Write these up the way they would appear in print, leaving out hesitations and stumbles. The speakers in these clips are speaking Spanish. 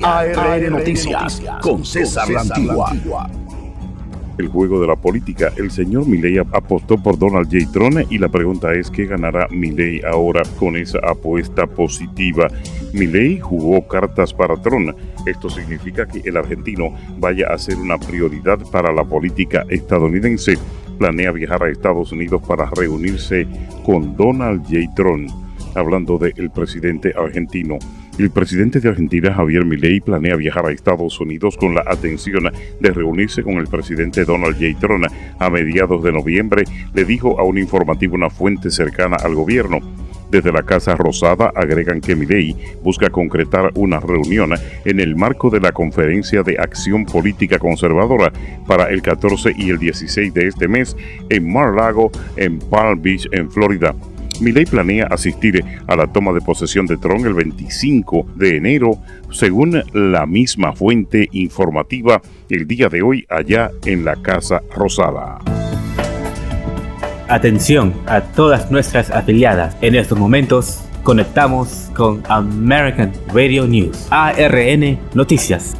ARN Noticias con César La Antigua. El juego de la política. El señor Milei apostó por Donald J. Trump y la pregunta es ¿qué ganará Milei ahora con esa apuesta positiva? Milei jugó cartas para Trump. Esto significa que el argentino vaya a ser una prioridad para la política estadounidense. Planea viajar a Estados Unidos para reunirse con Donald J. Trump. Hablando del presidente argentino. El presidente de Argentina, Javier Milei, planea viajar a Estados Unidos con la atención de reunirse con el presidente Donald J. Trump a mediados de noviembre, le dijo a un informativo una fuente cercana al gobierno. Desde la Casa Rosada agregan que Milei busca concretar una reunión en el marco de la Conferencia de Acción Política Conservadora para el 14 y el 16 de este mes en Mar-a-Lago, en Palm Beach, en Florida. Milei planea asistir a la toma de posesión de Trump el 25 de enero, según la misma fuente informativa, el día de hoy allá en la Casa Rosada. Atención a todas nuestras afiliadas. En estos momentos conectamos con American Radio News, ARN Noticias.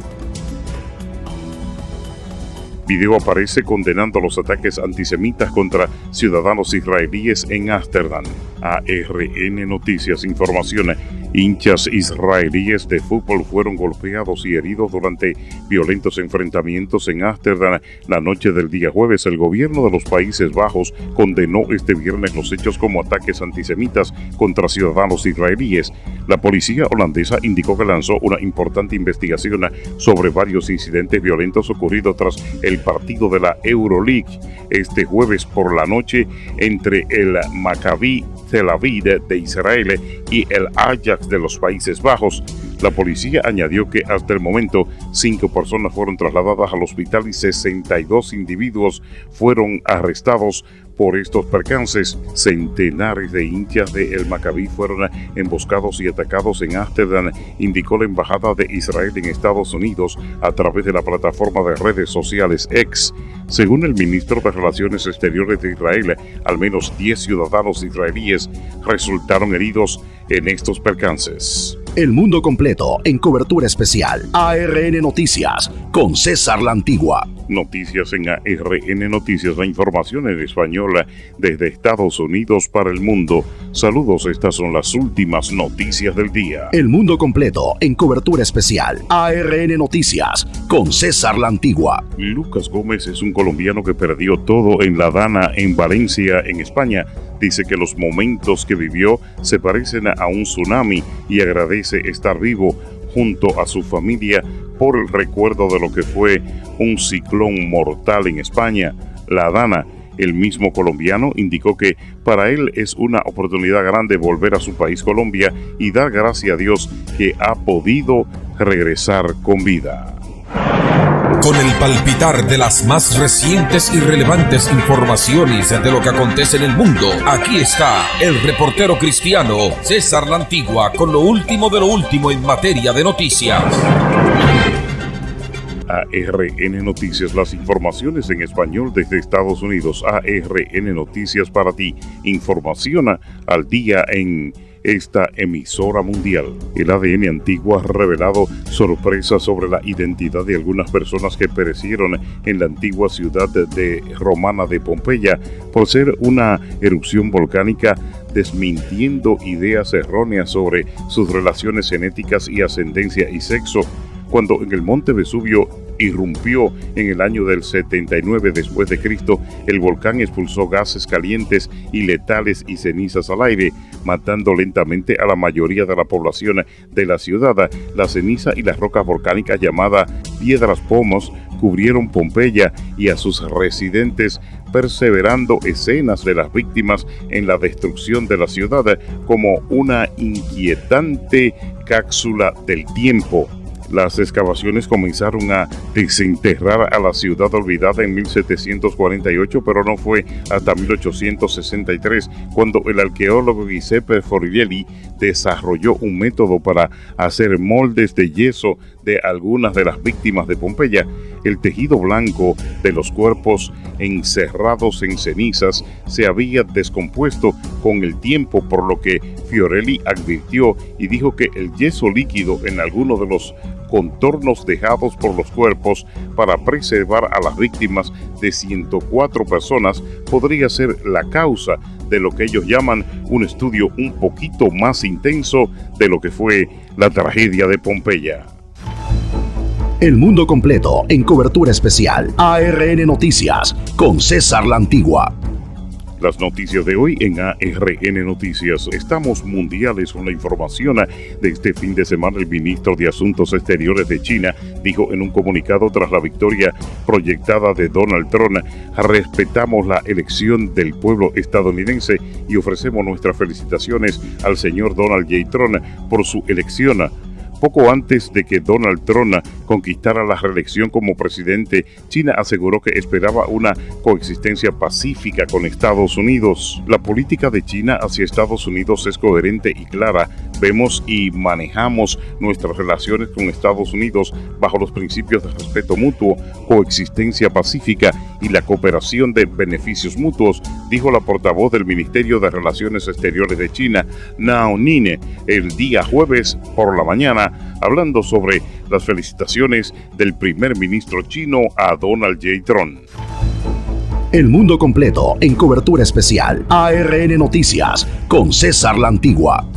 Video aparece condenando los ataques antisemitas contra ciudadanos israelíes en Ámsterdam. ARN Noticias, información. Hinchas israelíes de fútbol fueron golpeados y heridos durante violentos enfrentamientos en Ámsterdam la noche del día jueves. El gobierno de los Países Bajos condenó este viernes los hechos como ataques antisemitas contra ciudadanos israelíes. La policía holandesa indicó que lanzó una importante investigación sobre varios incidentes violentos ocurridos tras el partido de la Euroleague este jueves por la noche entre el Maccabi Tel Aviv de Israel y el Ajax de los Países Bajos. La policía añadió que hasta el momento 5 personas fueron trasladadas al hospital y 62 individuos fueron arrestados por estos percances. Centenares de hinchas de El Maccabi fueron emboscados y atacados en Ámsterdam, indicó la embajada de Israel en Estados Unidos a través de la plataforma de redes sociales X. Según el ministro de Relaciones Exteriores de Israel, al menos 10 ciudadanos israelíes resultaron heridos en estos percances. El mundo completo en cobertura especial. ARN Noticias con César La Antigua. Noticias en ARN Noticias, la información en español desde Estados Unidos para el mundo. Saludos, estas son las últimas noticias del día. El mundo completo en cobertura especial. ARN Noticias con César La Antigua. Lucas Gómez es un colombiano que perdió todo en La Dana, en Valencia, en España. Dice que los momentos que vivió se parecen a un tsunami y agradece estar vivo junto a su familia por el recuerdo de lo que fue un ciclón mortal en España, La Dana. El mismo colombiano indicó que para él es una oportunidad grande volver a su país Colombia y dar gracias a Dios que ha podido regresar con vida. Con el palpitar de las más recientes y relevantes informaciones de lo que acontece en el mundo, aquí está el reportero cristiano César La Antigua con lo último de lo último en materia de noticias. ARN Noticias, las informaciones en español desde Estados Unidos. ARN Noticias para ti, información al día en esta emisora mundial. El ADN Antigua ha revelado sorpresas sobre la identidad de algunas personas que perecieron en la antigua ciudad romana de Pompeya por ser una erupción volcánica, desmintiendo ideas erróneas sobre sus relaciones genéticas y ascendencia y sexo. Cuando en el monte Vesubio irrumpió en el año del 79 después de Cristo, el volcán expulsó gases calientes y letales y cenizas al aire, matando lentamente a la mayoría de la población de la ciudad. La ceniza y las rocas volcánicas llamadas piedras pomos cubrieron Pompeya y a sus residentes, perseverando escenas de las víctimas en la destrucción de la ciudad como una inquietante cápsula del tiempo. Las excavaciones comenzaron a desenterrar a la ciudad olvidada en 1748, pero no fue hasta 1863 cuando el arqueólogo Giuseppe Forielli desarrolló un método para hacer moldes de yeso de algunas de las víctimas de Pompeya. El tejido blanco de los cuerpos encerrados en cenizas se había descompuesto con el tiempo, por lo que Fiorelli advirtió y dijo que el yeso líquido en algunos de los contornos dejados por los cuerpos para preservar a las víctimas de 104 personas podría ser la causa de lo que ellos llaman un estudio un poquito más intenso de lo que fue la tragedia de Pompeya. El mundo completo en cobertura especial. ARN Noticias con César La Antigua. Las noticias de hoy en ARN Noticias. Estamos mundiales con la información de este fin de semana. El ministro de Asuntos Exteriores de China dijo en un comunicado tras la victoria proyectada de Donald Trump: respetamos la elección del pueblo estadounidense y ofrecemos nuestras felicitaciones al señor Donald J. Trump por su elección. Poco antes de que Donald Trump conquistara la reelección como presidente, China aseguró que esperaba una coexistencia pacífica con Estados Unidos. La política de China hacia Estados Unidos es coherente y clara. Vemos y manejamos nuestras relaciones con Estados Unidos bajo los principios de respeto mutuo, coexistencia pacífica y la cooperación de beneficios mutuos, dijo la portavoz del Ministerio de Relaciones Exteriores de China, Nao Nine, el día jueves por la mañana, hablando sobre las felicitaciones del primer ministro chino a Donald J. Trump. El mundo completo en cobertura especial. ARN Noticias con César La Antigua.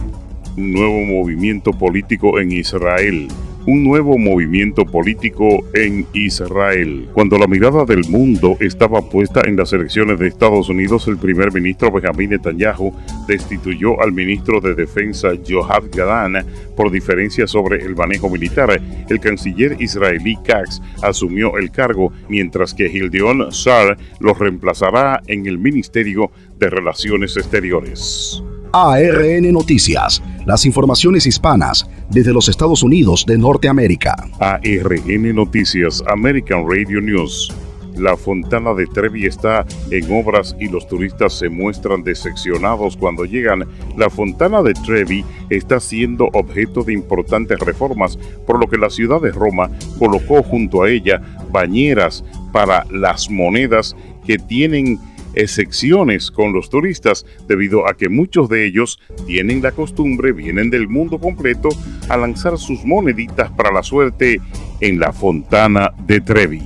Un nuevo movimiento político en Israel. Un nuevo movimiento político en Israel. Cuando la mirada del mundo estaba puesta en las elecciones de Estados Unidos, el primer ministro Benjamin Netanyahu destituyó al ministro de Defensa Yoav Gallant por diferencias sobre el manejo militar. El canciller israelí Katz asumió el cargo, mientras que Gideon Sa'ar lo reemplazará en el Ministerio de Relaciones Exteriores. ARN Noticias, las informaciones hispanas desde los Estados Unidos de Norteamérica. ARN Noticias, American Radio News. La Fontana de Trevi está en obras y los turistas se muestran decepcionados cuando llegan. La Fontana de Trevi está siendo objeto de importantes reformas, por lo que la ciudad de Roma colocó junto a ella bañeras para las monedas que tienen excepciones con los turistas, debido a que muchos de ellos tienen la costumbre, vienen del mundo completo, a lanzar sus moneditas para la suerte en la Fontana de Trevi.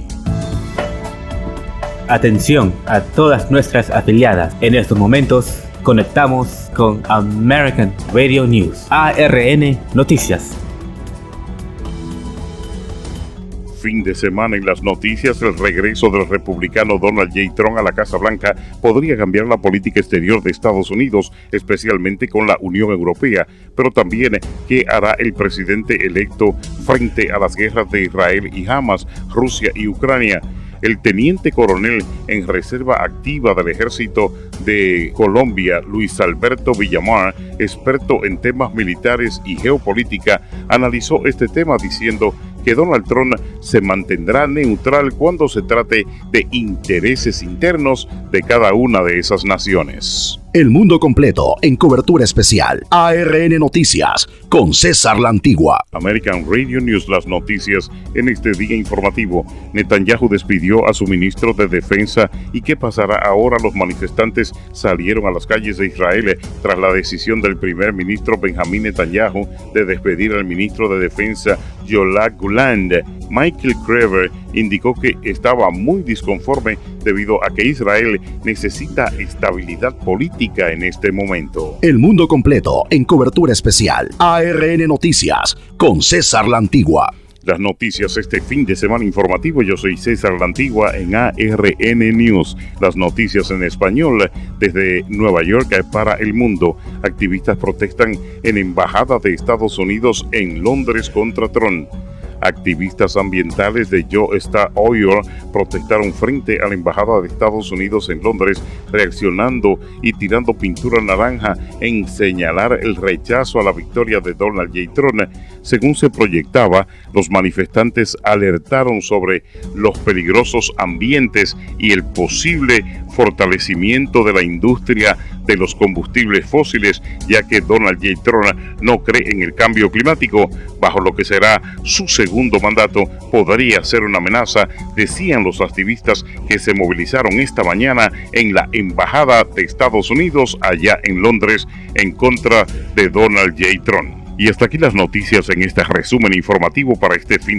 Atención a todas nuestras afiliadas. En estos momentos conectamos con American Radio News, ARN Noticias. Fin de semana en las noticias. El regreso del republicano Donald J. Trump a la Casa Blanca podría cambiar la política exterior de Estados Unidos, especialmente con la Unión Europea, pero también qué hará el presidente electo frente a las guerras de Israel y Hamas, Rusia y Ucrania. El teniente coronel en reserva activa del ejército de Colombia, Luis Alberto Villamar, experto en temas militares y geopolítica, analizó este tema diciendo que Donald Trump se mantendrá neutral cuando se trate de intereses internos de cada una de esas naciones. El mundo completo en cobertura especial. ARN Noticias con César La Antigua. American Radio News, las noticias en este día informativo. Netanyahu despidió a su ministro de Defensa. ¿Y qué pasará ahora? Los manifestantes salieron a las calles de Israel tras la decisión del primer ministro Benjamin Netanyahu de despedir al ministro de Defensa Yoav Gallant. Michael Krever indicó que estaba muy disconforme debido a que Israel necesita estabilidad política en este momento. El mundo completo en cobertura especial. ARN Noticias con César La Antigua. Las noticias este fin de semana informativo. Yo soy César La Antigua en ARN News. Las noticias en español desde Nueva York para el mundo. Activistas protestan en embajada de Estados Unidos en Londres contra Trump. Activistas ambientales de Yo Stop Oil protestaron frente a la embajada de Estados Unidos en Londres, reaccionando y tirando pintura naranja en señalar el rechazo a la victoria de Donald J. Trump. Según se proyectaba, los manifestantes alertaron sobre los peligrosos ambientes y el posible fortalecimiento de la industria de los combustibles fósiles, ya que Donald J. Trump no cree en el cambio climático. Bajo lo que será su segundo mandato, podría ser una amenaza, decían los activistas que se movilizaron esta mañana en la embajada de Estados Unidos allá en Londres en contra de Donald J. Trump. Y hasta aquí las noticias en este resumen informativo para este fin de